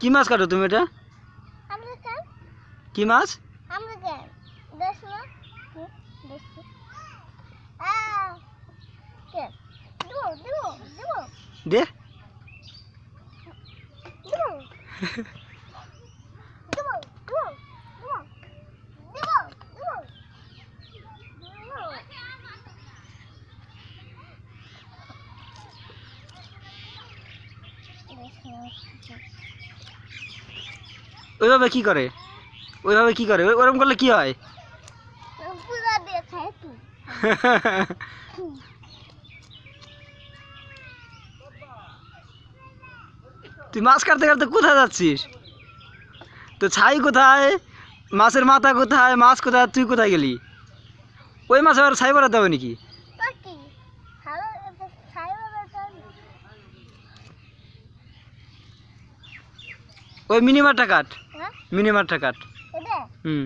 কি মাছ কাটো তুমি এটা? কি মাছ? দে ওইভাবে কি করে? ওইভাবে কি করে? ওরকম করলে কি হয়? তুই মাছ কাটতে কাটতে কোথায় যাচ্ছিস? তো ছাই কোথায়, মাছের মাথা কোথায়, মাছ কোথায়, তুই কোথায় গেলি? ওই মাছ আবার ছাই বাড়াতে হবে নাকি? ওই মিনিমারটা কাট, মিনিমারটা কাট। হুম।